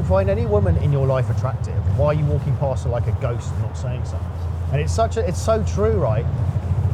you find any woman in your life attractive, why are you walking past her like a ghost and not saying something? And it's so true, right?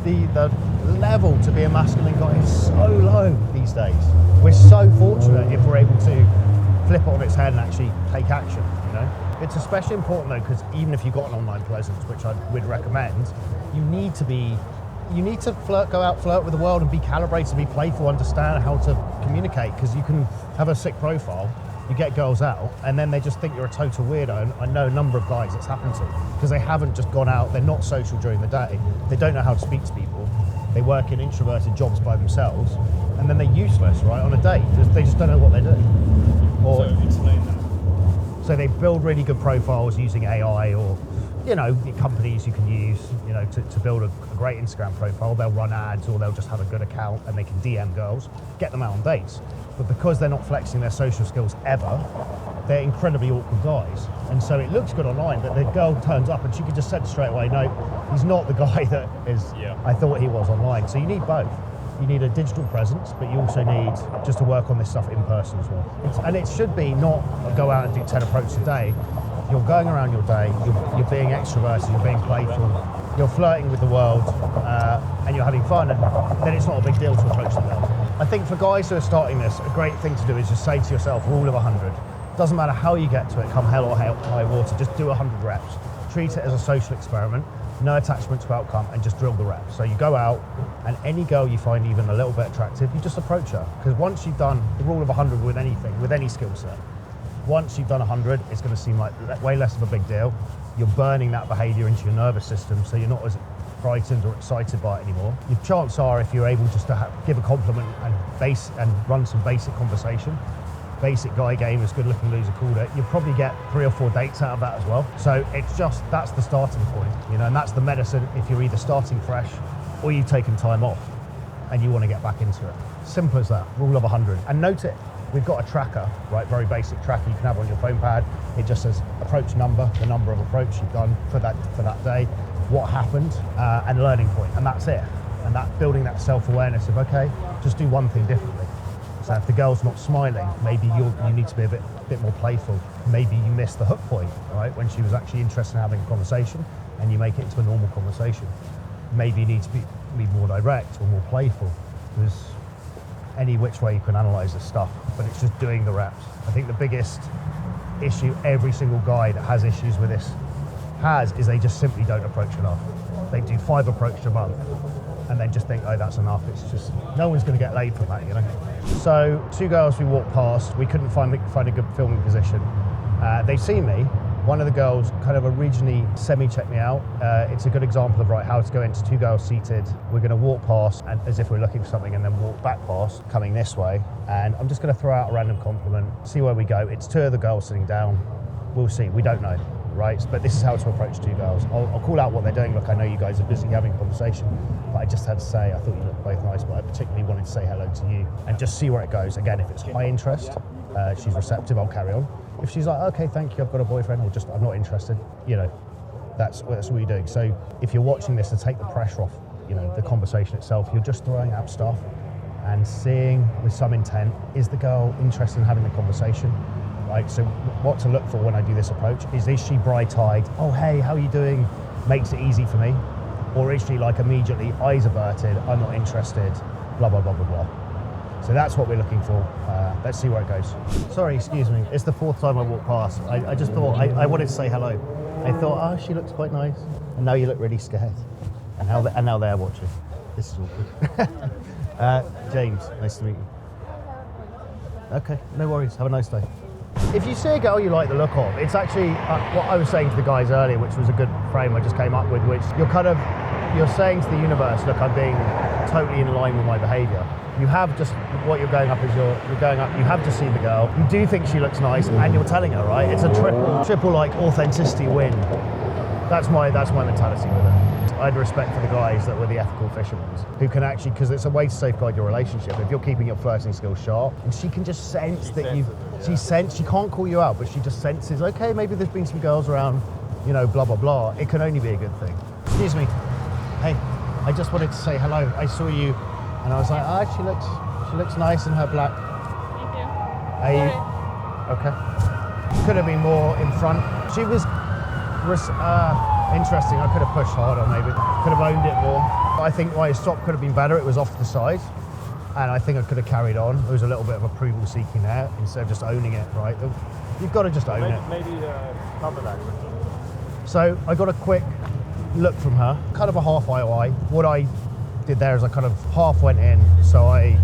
The level to be a masculine guy is so low these days. We're so fortunate if we're able to flip it on its head and actually take action, you know? It's especially important though, because even if you've got an online presence, which I would recommend, you need to go out, flirt with the world and be calibrated, be playful, understand how to communicate, because you can have a sick profile, you get girls out, and then they just think you're a total weirdo. And I know a number of guys it's happened to, because they haven't just gone out, they're not social during the day, they don't know how to speak to people, they work in introverted jobs by themselves, and then they're useless, right, on a date, because they just don't know what they're doing. So explain that. So they build really good profiles using AI, or, you know, companies you can use, you know, to build a great Instagram profile. They'll run ads, or they'll just have a good account and they can DM girls, get them out on dates. But because they're not flexing their social skills ever, they're incredibly awkward guys. And so it looks good online, but the girl turns up and she could just say straight away, no, he's not the guy that I thought he was online. So you need both. You need a digital presence, but you also need just to work on this stuff in person as well. And it should be not go out and do 10 approaches a day. You're going around your day, you're being extroverted, you're being playful, you're flirting with the world, and you're having fun, and then it's not a big deal to approach the girl. I think for guys who are starting this, a great thing to do is just say to yourself, rule of 100. Doesn't matter how you get to it, come hell or high water, just do 100 reps. Treat it as a social experiment, no attachment to outcome, and just drill the reps. So you go out, and any girl you find even a little bit attractive, you just approach her. Because once you've done the rule of 100 with anything, with any skill set, once you've done 100, it's going to seem like way less of a big deal. You're burning that behavior into your nervous system, so you're not as frightened or excited by it anymore. Your chance are, if you're able just to give a compliment and run some basic conversation, basic guy game, as Good Looking Loser called it, you'll probably get 3 or 4 dates out of that as well. So it's just, that's the starting point, you know, and that's the medicine if you're either starting fresh or you've taken time off and you want to get back into it. Simple as that, rule of 100. And note it, we've got a tracker, right, very basic tracker you can have on your phone pad. It just says approach number, the number of approach you've done for that day, what happened, and learning point, and that's it. And that building that self-awareness of, okay, just do one thing differently. So if the girl's not smiling, maybe you need to be a bit more playful. Maybe you missed the hook point, right, when she was actually interested in having a conversation, and you make it into a normal conversation. Maybe you need to be more direct or more playful. There's any which way you can analyze this stuff, but it's just doing the reps. I think the biggest issue every single guy that has issues with this is they just simply don't approach enough. They do 5 approaches a month and then just think, oh, that's enough. It's just, no one's going to get laid from that, you know. So 2 girls we walked past, we couldn't find a good filming position. They've seen me. One of the girls kind of originally semi-checked me out. It's a good example of how to go into 2 girls seated. We're going to walk past and as if we're looking for something, and then walk back past, coming this way. And I'm just going to throw out a random compliment, see where we go. It's 2 of the girls sitting down. We'll see. We don't know, right? But this is how to approach 2 girls. I'll call out what they're doing. Look, I know you guys are busy having a conversation, but I just had to say, I thought you looked both nice, but I particularly wanted to say hello to you and just see where it goes. Again, if it's high interest, she's receptive, I'll carry on. If she's like, okay, thank you, I've got a boyfriend, or just, I'm not interested, you know, that's what you're doing. So if you're watching this, to take the pressure off, you know, the conversation itself, you're just throwing out stuff and seeing with some intent, is the girl interested in having the conversation? Right, so what to look for when I do this approach is she bright-eyed, oh, hey, how are you doing? Makes it easy for me. Or is she like immediately, eyes averted, I'm not interested, blah, blah, blah, blah, blah. So that's what we're looking for. Let's see where it goes. Sorry, excuse me. It's the 4th time I walked past. I just thought, I wanted to say hello. I thought, oh, she looks quite nice. And now you look really scared. And now they're watching. This is awkward. James, nice to meet you. Okay, no worries. Have a nice day. If you see a girl you like the look of, it's actually what I was saying to the guys earlier, which was a good frame I just came up with, which you're saying to the universe, look, I'm being totally in line with my behavior. You have just, what you're going up is you're going up, you have just seen the girl, you do think she looks nice, and you're telling her, right? It's a triple like authenticity win. That's my mentality with it. I had respect for the guys that were the ethical fishermen, who can actually, because it's a way to safeguard your relationship. If you're keeping your flirting skills sharp, and she can just sense she can't call you out, but she just senses, okay, maybe there's been some girls around, you know, blah, blah, blah. It can only be a good thing. Excuse me. Hey, I just wanted to say hello. I saw you, and I was like, oh, she looks nice in her black. Thank you. Are you? Okay. Could have been more in front. She was interesting. I could have pushed harder maybe. Could have owned it more. I think my stop could have been better. It was off to the side. And I think I could have carried on. There was a little bit of approval seeking there instead of just owning it, right? You've got to just own it. Maybe cover that. So I got a quick look from her, kind of a half IOI. What I did there is I kind of half went in. So I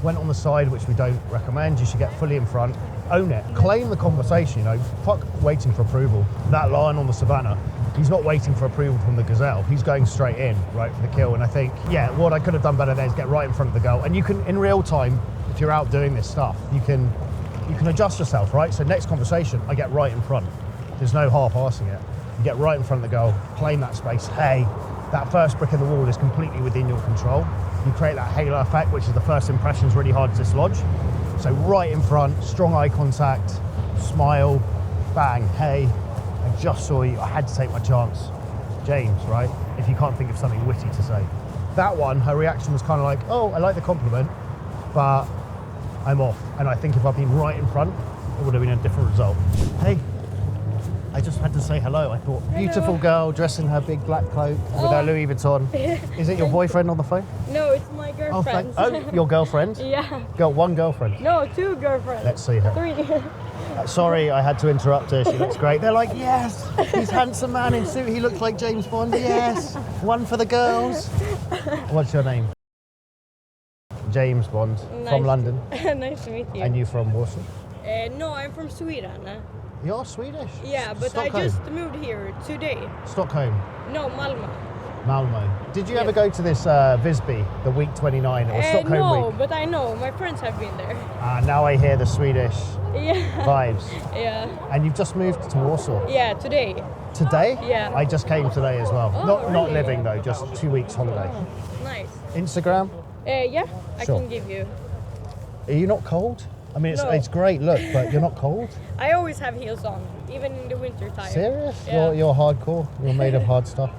went on the side, which we don't recommend. You should get fully in front, own it, claim the conversation, you know, fuck waiting for approval. That lion on the savannah, he's not waiting for approval from the gazelle. He's going straight in, right, for the kill. And I think, yeah, what I could have done better there is get right in front of the girl. And you can, in real time, if you're out doing this stuff, you can adjust yourself, right? So next conversation, I get right in front. There's no half-arsing it. You get right in front of the girl, claim that space. Hey, that first brick in the wall is completely within your control. You create that halo effect, which is the first impression is really hard to dislodge. So right in front, strong eye contact, smile, bang, hey, I just saw you, I had to take my chance. James, right? If you can't think of something witty to say. That one, her reaction was kind of like, oh, I like the compliment, but I'm off. And I think if I'd been right in front, it would have been a different result. Hey, I just had to say hello. I thought, beautiful girl dressed in her big black cloak with her Louis Vuitton. Is it your boyfriend on the phone? No, it's my girlfriend. Oh, your girlfriend? Yeah. One girlfriend? No, 2 girlfriends. Let's see her. 3. Sorry, I had to interrupt her. She looks great. They're like, yes, he's handsome man in suit. He looks like James Bond. Yes, one for the girls. What's your name? James Bond, from London. Nice to meet you. And you from Warsaw? No, I'm from Sweden. You're Swedish? Yeah, but Stockholm. I just moved here today. Stockholm? No, Malmö. Malmö. Did you ever go to this Visby, the week 29, or Stockholm no, week? but I know. My friends have been there. Now I hear the Swedish vibes. Yeah. And you've just moved to Warsaw? Yeah, today. Today? Yeah. I just came today as well. Oh, Not really? living though, just 2 weeks holiday. Oh, nice. Instagram? Yeah, I Sure. can give you. Are you not cold? I mean, No. it's great look, but you're not cold? I always have heels on, even in the winter time. Serious? Yeah. You're hardcore? You're made of hard stuff?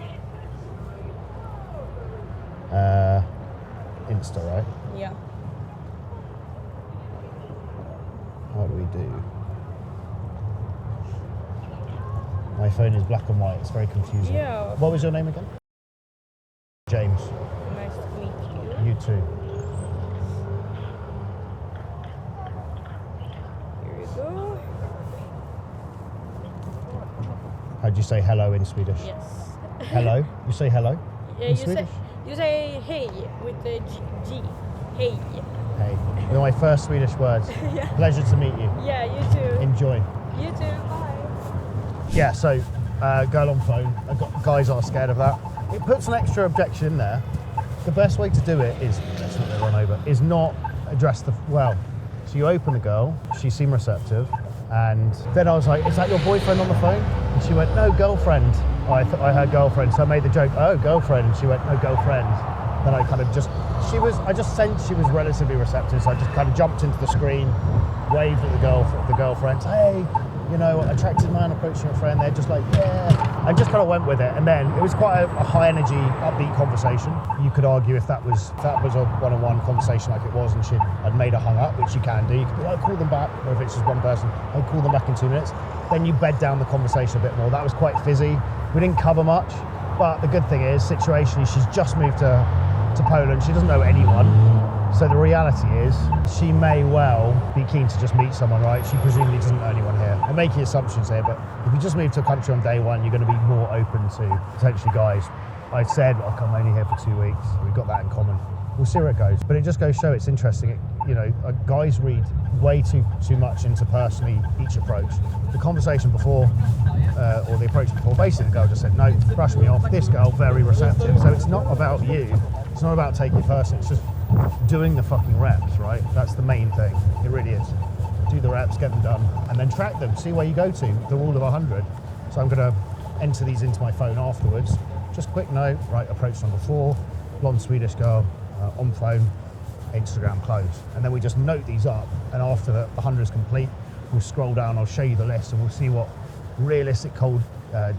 Insta, right? Yeah. What do we do? My phone is black and white, it's very confusing. Yeah. What was your name again? James. Nice to meet you. You too. Here you go. How'd you say hello in Swedish? Yes. Hello? You say hello Yeah, in Swedish? you say hey with the G. Hey. Hey. They're my first Swedish words. Yeah. Pleasure to meet you. Yeah, you too. Enjoy. You too. Bye. Yeah, so girl on phone. Guys are scared of that. It puts an extra objection in there. The best way to do it is, let's not get run over, is not address the, well, so you open the girl, she seemed receptive, and then I was like, is that your boyfriend on the phone? And she went, no, girlfriend. I heard girlfriend, so I made the joke, oh, girlfriend. And she went, no, girlfriend. Then I kind of just, I just sensed she was relatively receptive, so I just kind of jumped into the screen, waved at the girlfriend, hey, you know, attractive man approaching a friend. They're just like, yeah. I just kind of went with it. And then it was quite a high energy, upbeat conversation. You could argue if that was a one-on-one conversation like it was and she had made her hung up, which you can do. You could be like, call them back. Or if it's just one person, I'll call them back in 2 minutes. Then you bed down the conversation a bit more. That was quite fizzy. We didn't cover much. But the good thing is, situationally, she's just moved to Poland. She doesn't know anyone. So the reality is, she may well be keen to just meet someone, right? She presumably doesn't know anyone here. I'm making assumptions here, but if you just move to a country on day one, you're going to be more open to potentially guys. I said, look, I'm only here for 2 weeks. We've got that in common. We'll see where it goes. But it just goes to show it's interesting. Guys read way too much into personally each approach. The conversation before, or the approach before, basically the girl just said, no, brush me off. This girl, very receptive. So it's not about you. It's not about taking it personally. It's just doing the fucking reps, right? That's the main thing. It really is. Do the reps, get them done, and then track them. See where you go to. The rule of 100. So I'm going to enter these into my phone afterwards. Just quick note, right? Approach number 4, blonde Swedish girl, on phone, Instagram closed. And then we just note these up. And after the 100 is complete, we'll scroll down. I'll show you the list, and we'll see what realistic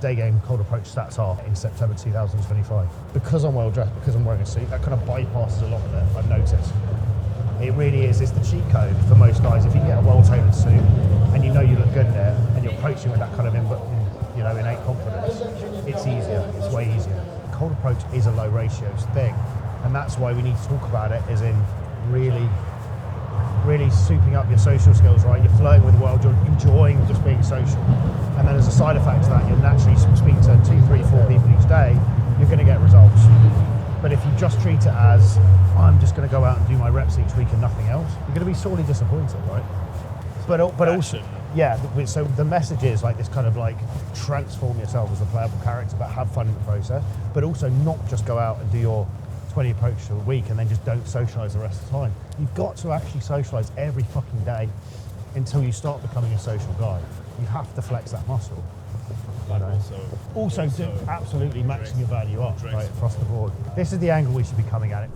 day game cold approach stats are in September 2025. Because I'm well dressed, because I'm wearing a suit, that kind of bypasses a lot of it, I've noticed. It really is. It's the cheat code for most guys. If you get a well-tailored suit and you know you look good in it, and you're approaching with that kind of innate confidence, it's easier. It's way easier. Cold approach is a low ratios thing, and that's why we need to talk about it. As in, really souping up your social skills. Right, you're flirting with the world. You're enjoying just being social, and then as a side effect to that, you're naturally speaking to 2, 3, 4 people each day. You're going to get results. But if you just treat it as, I'm just going to go out and do my reps each week and nothing else, you're going to be sorely disappointed, right? But also, yeah, so the message is like this kind of like transform yourself as a playable character, but have fun in the process, but also not just go out and do your 20 approaches a week and then just don't socialise the rest of the time. You've got to actually socialise every fucking day until you start becoming a social guy. You have to flex that muscle. But Also absolutely maxing your value up, right, across the board. This is the angle we should be coming at it.